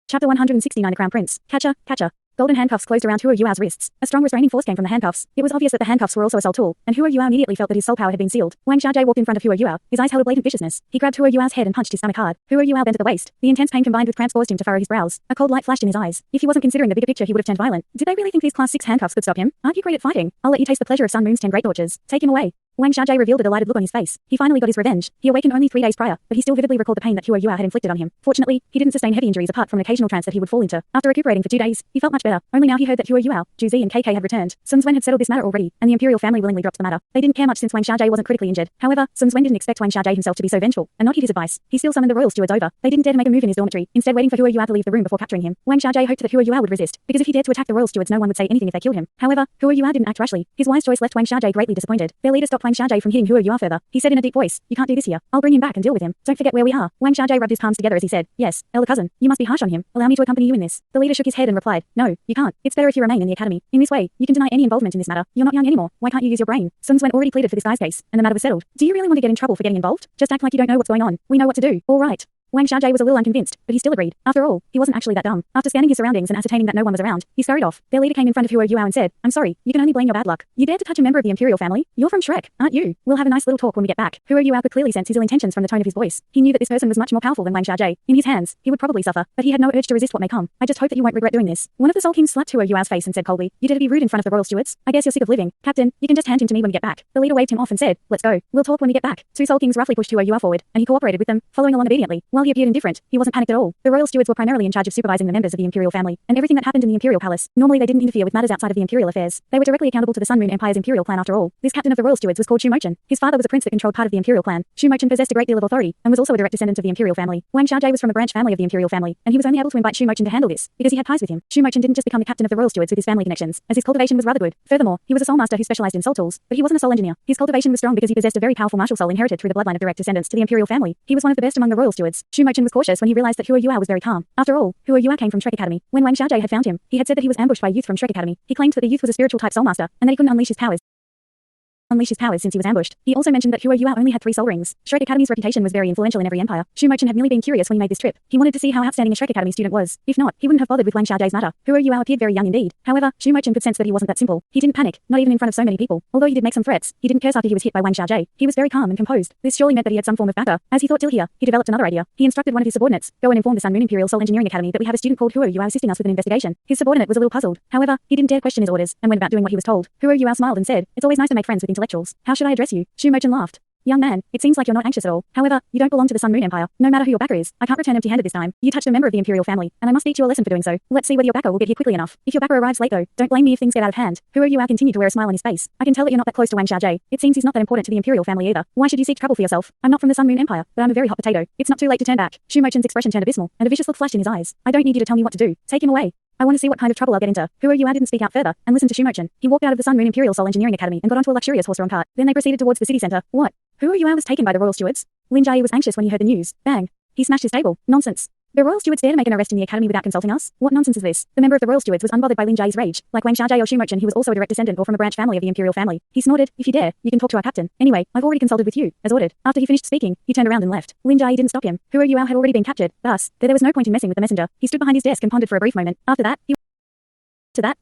Chapter 169 The Crown Prince. Catcher, catcher. Golden handcuffs closed around Huo Yuao's wrists. A strong restraining force came from the handcuffs. It was obvious that the handcuffs were also a soul tool, and Huo Yuao immediately felt that his soul power had been sealed. Wang Xiaojie walked in front of Huo Yuao, his eyes held a blatant viciousness. He grabbed Huo Yuao's head and punched his stomach hard. Huo Yuao bent at the waist. The intense pain combined with cramps forced him to furrow his brows. A cold light flashed in his eyes. If he wasn't considering the bigger picture, he would have turned violent. Did they really think these Class 6 handcuffs could stop him? Aren't you great at fighting? I'll let you taste the pleasure of Sun Moon's 10 great tortures. Take him away. Wang Xiaojie revealed a delighted look on his face. He finally got his revenge. He awakened only 3 days prior, but he still vividly recalled the pain that Huo Yuao had inflicted on him. Fortunately, he didn't sustain heavy injuries apart from an occasional trance that he would fall into. After recuperating for 2 days, he felt much better. Only now he heard that Huo Yuao, Juzi and KK had returned. Sun Zwen had settled this matter already, and the imperial family willingly dropped the matter. They didn't care much since Wang Xiaojie wasn't critically injured. However, Sun Zwen didn't expect Wang Xiaojie himself to be so vengeful, and not heed his advice. He still summoned the royal stewards over. They didn't dare to make a move in his dormitory, instead waiting for Huo Yuao to leave the room before capturing him. Wang Xiaojie hoped that Huo Yuao would resist, because if he dared to attack the royal stewards no one would say anything if they killed him. However, Huo Yuao didn't act rashly. His wise choice left Wang Xiaojie greatly disappointed. Their leader stopped Wang Xiaojie from hitting Huo Yuao further. He said in a deep voice, "You can't do this here. I'll bring him back and deal with him. Don't forget where we are." Wang Xiaojie rubbed his palms together as he said, "Yes, elder cousin, you must be harsh on him. Allow me to accompany you in this." The leader shook his head and replied, "No, you can't. It's better if you remain in the academy. In this way, you can deny any involvement in this matter. You're not young anymore. Why can't you use your brain?" Sun Zwen already pleaded for this guy's case, and the matter was settled. "Do you really want to get in trouble for getting involved? Just act like you don't know what's going on. We know what to do. All right." Wang Xiaojie was a little unconvinced, but he still agreed. After all, he wasn't actually that dumb. After scanning his surroundings and ascertaining that no one was around, he scurried off. Their leader came in front of Huo Yuao and said, "I'm sorry, you can only blame your bad luck. You dared to touch a member of the imperial family? You're from Shrek, aren't you? We'll have a nice little talk when we get back." Huo Yuao could clearly sense his ill intentions from the tone of his voice. He knew that this person was much more powerful than Wang Xiaojie. In his hands, he would probably suffer, but he had no urge to resist what may come. "I just hope that you won't regret doing this." One of the Soul Kings slapped Huo Yuao's face and said coldly, "You dare to be rude in front of the royal stewards? I guess you're sick of living. Captain, you can just hand him to me when we get back." The leader waved him off and said, "Let's go. We'll talk when we get back." 2 Soul Kings roughly pushed Huo Yuao forward, and he cooperated with them, following along obediently. While he appeared indifferent, he wasn't panicked at all. The royal stewards were primarily in charge of supervising the members of the imperial family, and everything that happened in the imperial palace. Normally they didn't interfere with matters outside of the imperial affairs. They were directly accountable to the Sun Moon Empire's imperial clan after all. This captain of the royal stewards was called Shu Mochen. His father was a prince that controlled part of the imperial clan. Shu Mochen possessed a great deal of authority, and was also a direct descendant of the imperial family. Wang Xiaojie was from a branch family of the imperial family, and he was only able to invite Shu Mochen to handle this, because he had ties with him. Shu Mochen didn't just become the captain of the royal stewards with his family connections, as his cultivation was rather good. Furthermore, he was a soul master who specialized in soul tools, but he wasn't a soul engineer. His cultivation was strong because he possessed a very powerful martial soul inherited through the bloodline of direct descendants to the imperial family. He was one of the best among the royal stewards. Shu Mochen was cautious when he realized that Huo Yuao was very calm. After all, Huo Yuao came from Shrek Academy. When Wang Xiaojie had found him, he had said that he was ambushed by a youth from Shrek Academy. He claimed that the youth was a spiritual type soul master, and that he couldn't unleash his powers since he was ambushed. He also mentioned that Huo Yuao only had 3 soul rings. Shrek Academy's reputation was very influential in every empire. Shu Mochen had merely been curious when he made this trip. He wanted to see how outstanding a Shrek Academy student was. If not, he wouldn't have bothered with Wang Xiaojie's matter. Huo Yuao appeared very young indeed. However, Shu Mochen could sense that he wasn't that simple. He didn't panic, not even in front of so many people. Although he did make some threats, he didn't curse after he was hit by Wang Xiaojie. He was very calm and composed. This surely meant that he had some form of backer. As he thought till here, he developed another idea. He instructed one of his subordinates, "Go and inform the Sun Moon Imperial Soul Engineering Academy that we have a student called Huo Yuao assisting us with an investigation." His subordinate was a little puzzled. However, he didn't dare question his orders, and went about doing what he was told. Huo Yuao smiled and said, "It's always nice to make friends with intellectuals. How should I address you?" Shu Mochen laughed. "Young man, it seems like you're not anxious at all. However, you don't belong to the Sun Moon Empire. No matter who your backer is, I can't return empty-handed this time. You touched a member of the imperial family, and I must teach you a lesson for doing so. Let's see whether your backer will get here quickly enough. If your backer arrives late though, don't blame me if things get out of hand." Huo Yuao continued to wear a smile on his face. "I can tell that you're not that close to Wang Xiaojie. It seems he's not that important to the imperial family either. Why should you seek trouble for yourself? I'm not from the Sun Moon Empire, but I'm a very hot potato. It's not too late to turn back." Shu Mochen's expression turned abysmal, and a vicious look flashed in his eyes. "I don't need you to tell me what to do. Take him away. I want to see what kind of trouble I'll get into." Huo Yuao didn't speak out further, and listened to Shu Mochen. He walked out of the Sun Moon Imperial Soul Engineering Academy and got onto a luxurious horse-drawn cart. Then they proceeded towards the city center. What? Huo Yuao was taken by the royal stewards? Lin Jie was anxious when he heard the news. Bang. He smashed his table. Nonsense. The royal stewards dare to make an arrest in the academy without consulting us? What nonsense is this? The member of the royal stewards was unbothered by Lin Jie's rage. Like Wang Xiaojie or Shu Mochen, he was also a direct descendant or from a branch family of the imperial family. He snorted, "If you dare, you can talk to our captain. Anyway, I've already consulted with you, as ordered." After he finished speaking, he turned around and left. Lin Jie didn't stop him. Huo Yuao had already been captured. Thus, there was no point in messing with the messenger. He stood behind his desk and pondered for a brief moment. After that,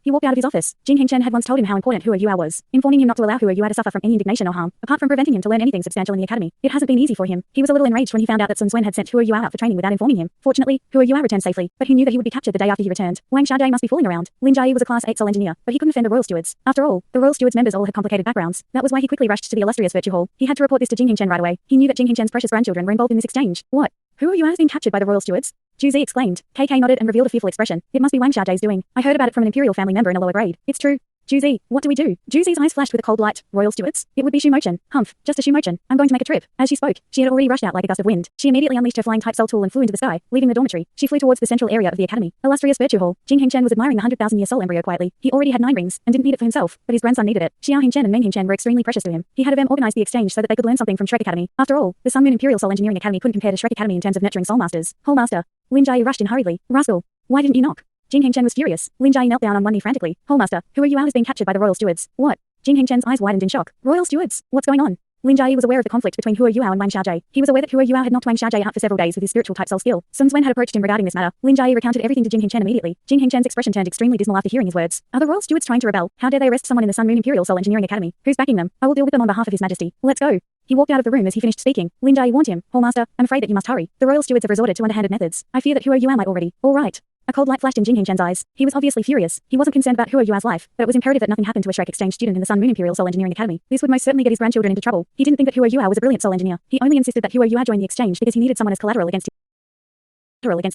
he walked out of his office. Jing Hengchen had once told him how important Huo Yuao was, informing him not to allow Huo Yuao to suffer from any indignation or harm, apart from preventing him to learn anything substantial in the academy. It hasn't been easy for him. He was a little enraged when he found out that Sun Zwen had sent Huo Yuao out for training without informing him. Fortunately, Huo Yuao returned safely, but he knew that he would be captured the day after he returned. Wang Xiaojie must be fooling around. Lin Jie was a Class 8 soul engineer, but he couldn't offend the royal stewards. After all, the royal stewards members all had complicated backgrounds. That was why he quickly rushed to the illustrious Virtue Hall. He had to report this to Jing Hengchen right away. He knew that Jing Hengchen's precious grandchildren were involved in this exchange. What? Huo Yuao has been captured by the royal stewards? Juzi exclaimed. KK nodded and revealed a fearful expression. It must be Wang Xiaojie's doing. I heard about it from an imperial family member in a lower grade. It's true. Juzi, what do we do? Juzi's eyes flashed with a cold light. Royal stewards? It would be Shu Mochen. Humph, just a Shu Mochen. I'm going to make a trip. As she spoke, she had already rushed out like a gust of wind. She immediately unleashed her flying type soul tool and flew into the sky, leaving the dormitory. She flew towards the central area of the academy. Illustrious Virtue Hall. Jing Hengchen was admiring the 100,000-year soul embryo quietly. He already had 9 rings, and didn't need it for himself, but his grandson needed it. Xiao Hengchen and Meng Hengchen were extremely precious to him. He had them organize the exchange so that they could learn something from Shrek Academy. After all, the Sun Moon Imperial Soul Engineering Academy couldn't compare to Shrek Academy in terms of nurturing soul masters. Whole master. Lin Jie rushed in hurriedly. Rascal. Why didn't you knock? Jing Hengchen was furious. Lin Jie knelt down on one knee frantically. Whole master, Huo Yuao has been captured by the royal stewards. What? Jing Hengchen's eyes widened in shock. Royal stewards? What's going on? Lin Jie was aware of the conflict between Hua Yuao and Wang Xiaojie. He was aware that Hua Yuao had knocked Wang Xiaojie out for several days with his spiritual type soul skill. Sun Zwen had approached him regarding this matter. Lin Jie recounted everything to Jing Hengchen immediately. Jing Hengchen's expression turned extremely dismal after hearing his words. Are the royal stewards trying to rebel? How dare they arrest someone in the Sun Moon Imperial Soul Engineering Academy? Who's backing them? I will deal with them on behalf of His Majesty. Let's go. He walked out of the room as he finished speaking. Lin Jie warned him, Hallmaster, I'm afraid that you must hurry. The royal stewards have resorted to underhanded methods. I fear that Hua Yuao might already. All right. A cold light flashed in Jing Hengchen's eyes. He was obviously furious. He wasn't concerned about Hua Yuao's life, but it was imperative that nothing happened to a Shrek exchange student in the Sun Moon Imperial Soul Engineering Academy. This would most certainly get his grandchildren into trouble. He didn't think that Hua Yuao was a brilliant soul engineer. He only insisted that Hua Yuao join the exchange because he needed someone as collateral against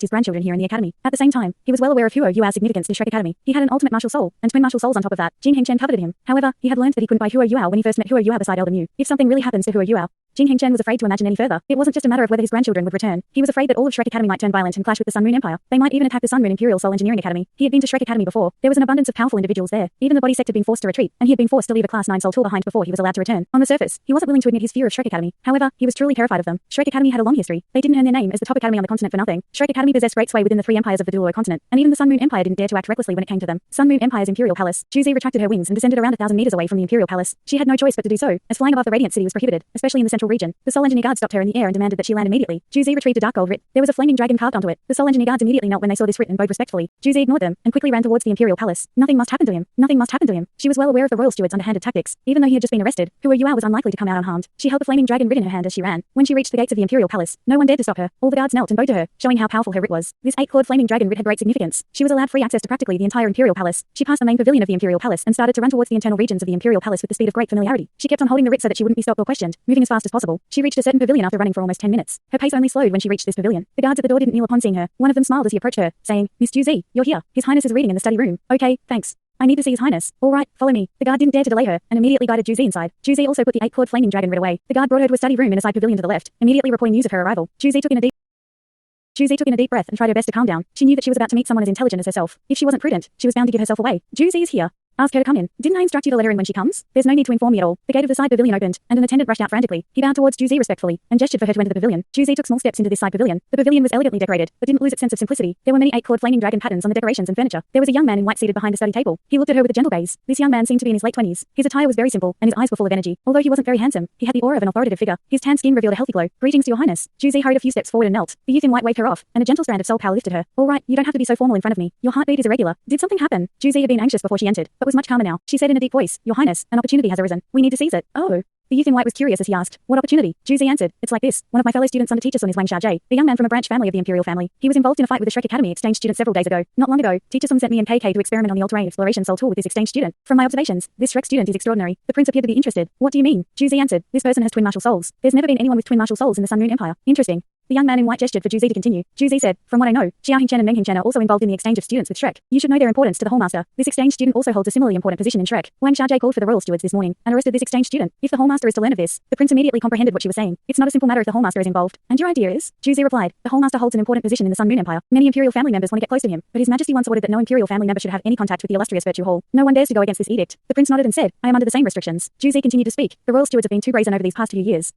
his grandchildren here in the academy. At the same time, he was well aware of Hua Yuao's significance to Shrek Academy. He had an ultimate martial soul, and twin martial souls on top of that. Jing Hengchen coveted him. However, he had learned that he couldn't buy Hua Yuao when he first met Hua Yuao beside Elder Mu. If something really happens to Hua Yuao, Jing Hengchen was afraid to imagine any further. It wasn't just a matter of whether his grandchildren would return. He was afraid that all of Shrek Academy might turn violent and clash with the Sun Moon Empire. They might even attack the Sun Moon Imperial Soul Engineering Academy. He had been to Shrek Academy before. There was an abundance of powerful individuals there. Even the body sect had been forced to retreat, and he had been forced to leave a Class 9 soul tool behind before he was allowed to return. On the surface, he wasn't willing to admit his fear of Shrek Academy. However, he was truly terrified of them. Shrek Academy had a long history. They didn't earn their name as the top academy on the continent for nothing. Shrek Academy possessed great sway within the three empires of the Douluo continent, and even the Sun Moon Empire didn't dare to act recklessly when it came to them. Sun Moon Empire's Imperial Palace. Juzi retracted her wings and descended around 1,000 meters away from the Imperial Palace. She had no choice but to do so, as flying above the Radiant City was prohibited, especially in the central region. The Soul Engineer Guard stopped her in the air and demanded that she land immediately. Juzi retrieved a dark gold writ. There was a flaming dragon carved onto it. The Soul Engineer Guards immediately knelt when they saw this writ and bowed respectfully. Juzi ignored them and quickly ran towards the Imperial Palace. Nothing must happen to him. Nothing must happen to him. She was well aware of the royal steward's underhanded tactics. Even though he had just been arrested, Hua Yuao was unlikely to come out unharmed. She held the flaming dragon writ in her hand as she ran. When she reached the gates of the Imperial Palace, no one dared to stop her. All the guards knelt and bowed to her, showing how powerful her writ was. This 8-clawed flaming dragon writ had great significance. She was allowed free access to practically the entire Imperial Palace. She passed the main pavilion of the Imperial Palace and started to run towards the internal regions of the Imperial Palace with the speed of great familiarity. She kept on holding the writ so that she wouldn't be stopped or questioned, moving as fast as possible. She reached a certain pavilion after running for almost 10 minutes. Her pace only slowed when she reached this pavilion. The guards at the door didn't kneel upon seeing her. One of them smiled as he approached her, saying, Miss Juzi, you're here. His Highness is reading in the study room. Okay, thanks. I need to see His Highness. All right, follow me. The guard didn't dare to delay her, and immediately guided Juzi inside. Juzi also put the 8-clawed flaming dragon writ away. The guard brought her to a study room in a side pavilion to the left, immediately reporting news of her arrival. Juzi took in a deep breath and tried her best to calm down. She knew that she was about to meet someone as intelligent as herself. If she wasn't prudent, she was bound to give herself away. Juzi is here. Ask her to come in. Didn't I instruct you to let her in when she comes? There's no need to inform me at all. The gate of the side pavilion opened, and an attendant rushed out frantically. He bowed towards Juzi respectfully, and gestured for her to enter the pavilion. Juzi took small steps into this side pavilion. The pavilion was elegantly decorated, but didn't lose its sense of simplicity. There were many 8-clawed flaming dragon patterns on the decorations and furniture. There was a young man in white seated behind the study table. He looked at her with a gentle gaze. This young man seemed to be in his late 20s. His attire was very simple, and his eyes were full of energy. Although he wasn't very handsome, he had the aura of an authoritative figure. His tan skin revealed a healthy glow. Greetings to your highness. Juzi hurried a few steps forward and knelt. The youth in white waved her off, and a gentle strand of soul power lifted her. All right, you don't have to be so formal in front of me. Your heartbeat is irregular. Did something happen? Juzi had been anxious before she entered, but was much calmer now. She said in a deep voice, Your Highness, an opportunity has arisen. We need to seize it. Oh. The youth in white was curious as he asked, What opportunity? Juzi answered, It's like this. One of my fellow students under teacher Sun is Wang Xiaojie, a young man from a branch family of the Imperial family. He was involved in a fight with a Shrek Academy exchange student several days ago. Not long ago, teacher Sun sent me and KK to experiment on the all-terrain exploration soul tool with this exchange student. From my observations, this Shrek student is extraordinary. The prince appeared to be interested. What do you mean? Juzi answered, This person has twin martial souls. There's never been anyone with twin martial souls in the Sun Moon Empire. Interesting. The young man in white gestured for Juzi to continue. Juzi said, From what I know, Xiao Hengchen and Meng Hengchen are also involved in the exchange of students with Shrek. You should know their importance to the Hallmaster. This exchange student also holds a similarly important position in Shrek. Wang Xiaojie called for the royal stewards this morning and arrested this exchange student. If the Hallmaster is to learn of this, the prince immediately comprehended what she was saying. It's not a simple matter if the Hallmaster is involved. And your idea is? Juzi replied, The Hallmaster holds an important position in the Sun Moon Empire. Many Imperial family members want to get close to him, but His Majesty once ordered that no Imperial family member should have any contact with the illustrious Virtue Hall. No one dares to go against this edict. The prince nodded and said, I am under the same restrictions. Juzi continued to speak. The royal stewards have been too brazen over these past few years.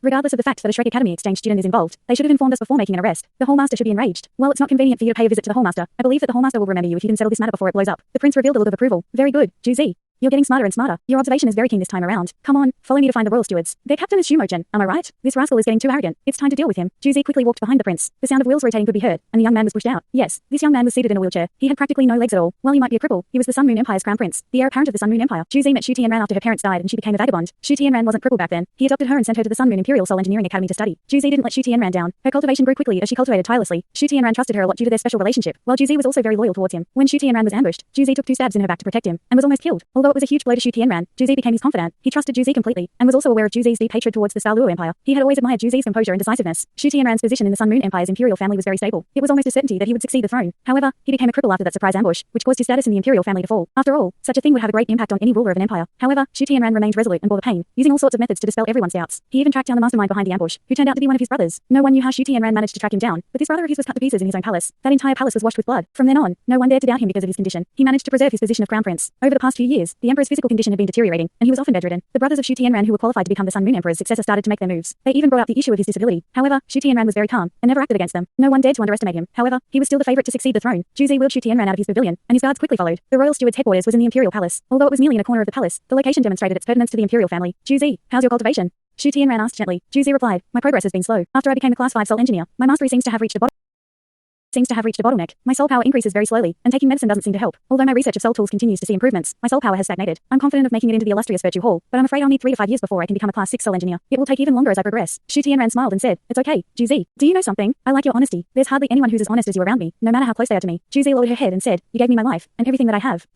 Regardless of the fact that a Shrek Academy exchange student is involved, they should have informed us before making an arrest. The Hallmaster should be enraged. While it's not convenient for you to pay a visit to the Hallmaster, I believe that the Hallmaster will remember you if you can settle this matter before it blows up. The prince revealed a look of approval. Very good, Juzi. You're getting smarter and smarter. Your observation is very keen this time around. Come on, follow me to find the royal stewards. Their captain is Shumochen, am I right? This rascal is getting too arrogant. It's time to deal with him. Juzi quickly walked behind the prince. The sound of wheels rotating could be heard, and the young man was pushed out. Yes, this young man was seated in a wheelchair. He had practically no legs at all. While he might be a cripple, he was the Sun Moon Empire's crown prince, the heir apparent of the Sun Moon Empire. Juzi met Shu Tianran after her parents died and she became a vagabond. Shu Tianran wasn't crippled back then. He adopted her and sent her to the Sun Moon Imperial Soul Engineering Academy to study. Juzi didn't let Shu Tianran down. Her cultivation grew quickly as she cultivated tirelessly. Shu Tianran trusted her a lot due to their special relationship, while Juzi was also very loyal towards him. When Shu Tianran was ambushed, Juzi took 2 stabs in her back to protect him, and was almost killed. Although it was a huge blow to Shu Tianran, Juzi became his confidant. He trusted Juzi completely, and was also aware of Juzi's deep hatred towards the Dalu Empire. He had always admired Juzi's composure and decisiveness. Shu Tianran's position in the Sun Moon Empire's imperial family was very stable. It was almost a certainty that he would succeed the throne. However, he became a cripple after that surprise ambush, which caused his status in the imperial family to fall. After all, such a thing would have a great impact on any ruler of an empire. However, Shu Tianran remained resolute and bore the pain, using all sorts of methods to dispel everyone's doubts. He even tracked down the mastermind behind the ambush, who turned out to be one of his brothers. No one knew how Shu Tianran managed to track him down, but this brother of his was cut to pieces in his own palace. That entire palace was washed with blood. From then on, no one dared to doubt him because of his condition. He managed to preserve his position of crown prince. Over the past few years, the Emperor's physical condition had been deteriorating, and he was often bedridden. The brothers of Shu Tianran who were qualified to become the Sun Moon Emperor's successor started to make their moves. They even brought up the issue of his disability. However, Shu Tianran was very calm, and never acted against them. No one dared to underestimate him. However, he was still the favorite to succeed the throne. Juzi wheeled Shu Tianran out of his pavilion, and his guards quickly followed. The royal steward's headquarters was in the imperial palace. Although it was merely in a corner of the palace, the location demonstrated its pertinence to the imperial family. Juzi, how's your cultivation? Shu Tianran asked gently. Juzi replied, my progress has been slow. After I became a class 5 soul engineer, my mastery seems to have reached a bottleneck. My soul power increases very slowly, and taking medicine doesn't seem to help. Although my research of soul tools continues to see improvements, my soul power has stagnated. I'm confident of making it into the illustrious Virtue Hall, but I'm afraid I'll need 3 to 5 years before I can become a class 6 soul engineer. It will take even longer as I progress. Shu Tianran smiled and said, it's okay, Juzi. Do you know something? I like your honesty. There's hardly anyone who's as honest as you around me, no matter how close they are to me. Juzi lowered her head and said, you gave me my life, and everything that I have.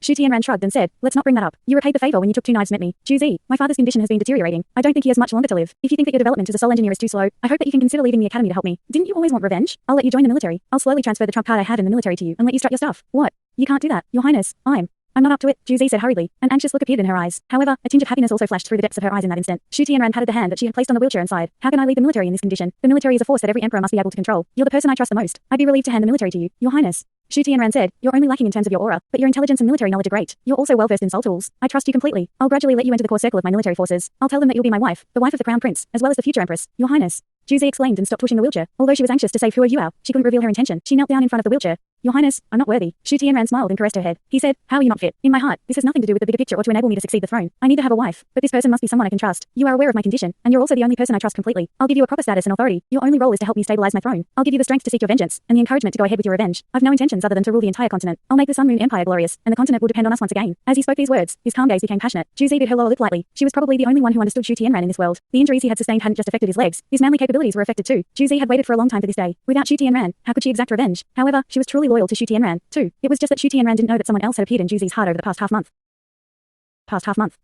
Shu Tianran shrugged and said, let's not bring that up. You repaid the favor when you took 2 knives to meet me. Juzi, my father's condition has been deteriorating. I don't think he has much longer to live. If you think that your development as a soul engineer is too slow, I hope that you can consider leaving the academy to help me. Didn't you always want revenge? I'll let you join the military. I'll slowly transfer the trump card I have in the military to you and let you strut your stuff. What? You can't do that, Your Highness. I'm not up to it, Juzi said hurriedly. An anxious look appeared in her eyes. However, a tinge of happiness also flashed through the depths of her eyes in that instant. Shu Tianran patted the hand that she had placed on the wheelchair and sighed. How can I lead the military in this condition? The military is a force that every emperor must be able to control. You're the person I trust the most. I'd be relieved to hand the military to you, Your Highness. Shu Tianran said, you're only lacking in terms of your aura, but your intelligence and military knowledge are great. You're also well versed in soul tools. I trust you completely. I'll gradually let you into the core circle of my military forces. I'll tell them that you'll be my wife, the wife of the crown prince, as well as the future empress, Your Highness. Juzi exclaimed and stopped pushing the wheelchair. Although she was anxious to save Hua Yuao, she couldn't reveal her intention. She knelt down in front of the wheelchair. Your Highness, I'm not worthy. Shu Tianran smiled and caressed her head. He said, how are you not fit? In my heart, this has nothing to do with the bigger picture or to enable me to succeed the throne. I need to have a wife, but this person must be someone I can trust. You are aware of my condition, and you're also the only person I trust completely. I'll give you a proper status and authority. Your only role is to help me stabilize my throne. I'll give you the strength to seek your vengeance, and the encouragement to go ahead with your revenge. I've no intentions other than to rule the entire continent. I'll make the Sun Moon Empire glorious, and the continent will depend on us once again. As he spoke these words, his calm gaze became passionate. Juzi bit her lower lip lightly. She was probably the only one who understood Shu Tianran in this world. The injuries he had sustained hadn't just affected his legs. His manly capabilities were affected too. Juzi had waited for a long time for this day. Without Shu Tianran, how could she exact revenge? However, she was truly loyal to Shu Tianran, too. It was just that Shu Tianran didn't know that someone else had appeared in Juzi's heart over the past half month.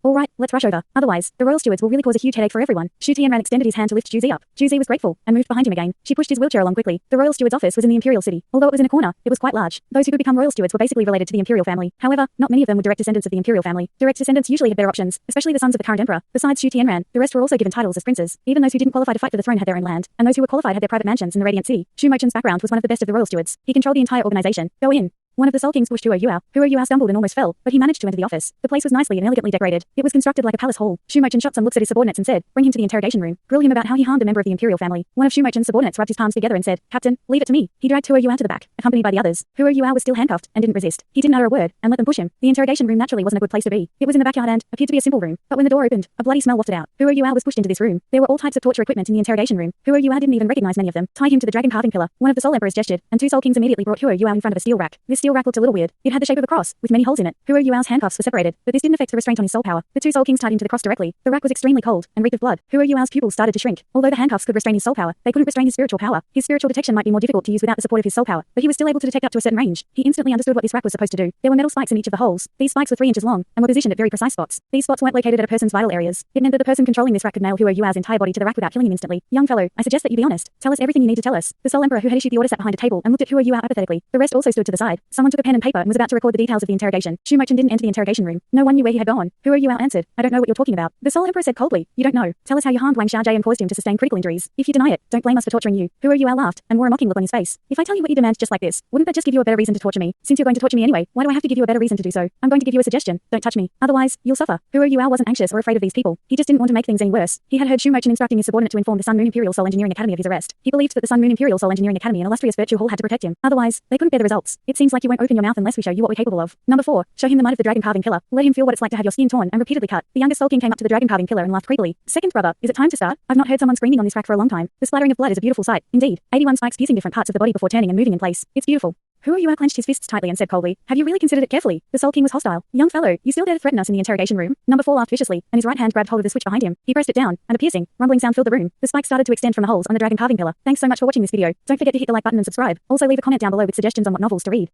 All right, let's rush over. Otherwise, the royal stewards will really cause a huge headache for everyone. Shu Tianran extended his hand to lift Juzi up. Juzi was grateful and moved behind him again. She pushed his wheelchair along quickly. The royal steward's office was in the imperial city. Although it was in a corner, it was quite large. Those who could become royal stewards were basically related to the imperial family. However, not many of them were direct descendants of the imperial family. Direct descendants usually had better options, especially the sons of the current emperor. Besides Shu Tianran, the rest were also given titles as princes. Even those who didn't qualify to fight for the throne had their own land, and those who were qualified had their private mansions in the Radiant City. Shu Mochen's background was one of the best of the royal stewards. He controlled the entire organization. Go in. One of the Soul Kings pushed Hua Yuao. Hua Yuao stumbled and almost fell, but he managed to enter the office. The place was nicely and elegantly decorated. It was constructed like a palace hall. Shu Mochen shot some looks at his subordinates and said, bring him to the interrogation room. Grill him about how he harmed a member of the imperial family. One of Shu Mochen's subordinates rubbed his palms together and said, Captain, leave it to me. He dragged Hua Yuao to the back, accompanied by the others. Hua Yuao was still handcuffed and didn't resist. He didn't utter a word and let them push him. The interrogation room naturally wasn't a good place to be. It was in the backyard and appeared to be a simple room. But when the door opened, a bloody smell wafted out. Hua Yuao was pushed into this room. There were all types of torture equipment in the interrogation room. Hua Yuao didn't even recognize many of them. Tie him to the dragon carving pillar. One of the Soul Emperors gestured, and 2 Soul Kings immediately brought Hua Yuao in front of a steel rack. This steel rack looked a little weird. It had the shape of a cross, with many holes in it. Hua Yuao's handcuffs were separated, but this didn't affect the restraint on his soul power. The 2 Soul Kings tied him to the cross directly. The rack was extremely cold and reeked of blood. Hua Yuao's pupils started to shrink. Although the handcuffs could restrain his soul power, they couldn't restrain his spiritual power. His spiritual detection might be more difficult to use without the support of his soul power, but he was still able to detect up to a certain range. He instantly understood what this rack was supposed to do. There were metal spikes in each of the holes. These spikes were 3 inches long and were positioned at very precise spots. These spots weren't located at a person's vital areas. It meant that the person controlling this rack could nail Hua Yuao's entire body to the rack without killing him instantly. Young fellow, I suggest that you be honest. Tell us everything you need to tell us. The Soul Emperor who had issued the order sat behind a table and looked at Hua Yuao apathetically. The rest also stood to the side. Someone took a pen and paper and was about to record the details of the interrogation. Shu Mochen didn't enter the interrogation room. No one knew where he had gone. Hua Yuao answered, I don't know what you're talking about. The Soul Emperor said coldly, you don't know. Tell us how you harmed Wang Xiaojie and caused him to sustain critical injuries. If you deny it, don't blame us for torturing you. Hua Yuao laughed and wore a mocking look on his face. If I tell you what you demand just like this, wouldn't that just give you a better reason to torture me? Since you're going to torture me anyway, why do I have to give you a better reason to do so? I'm going to give you a suggestion. Don't touch me. Otherwise, you'll suffer. Hua Yuao wasn't anxious or afraid of these people. He just didn't want to make things any worse. He had heard Shu Mochen instructing his subordinate to inform the Sun Moon Imperial Soul Engineering Academy of his arrest. He believed that the Sun Moon Imperial Soul Engineering Academy and illustrious Virtue Hall had to protect him. Otherwise, they couldn't bear the results. It seems like you won't open your mouth unless we show you what we're capable of. Number 4. Show him the might of the dragon carving pillar. Let him feel what it's like to have your skin torn and repeatedly cut. The youngest Soul King came up to the dragon carving pillar and laughed creepily. Second brother, is it time to start? I've not heard someone screaming on this rack for a long time. The splattering of blood is a beautiful sight. Indeed. 81 spikes piercing different parts of the body before turning and moving in place. It's beautiful. Hua Yuao clenched his fists tightly and said coldly, have you really considered it carefully? The Soul King was hostile. Young fellow, you still dare to threaten us in the interrogation room? Number 4 laughed viciously, and his right hand grabbed hold of the switch behind him. He pressed it down, and a piercing, rumbling sound filled the room. The spikes started to extend from the holes on the dragon carving pillar. Thanks so much for watching this video. Don't forget to hit the like button and subscribe. Also leave a comment down below with suggestions on what novels to read.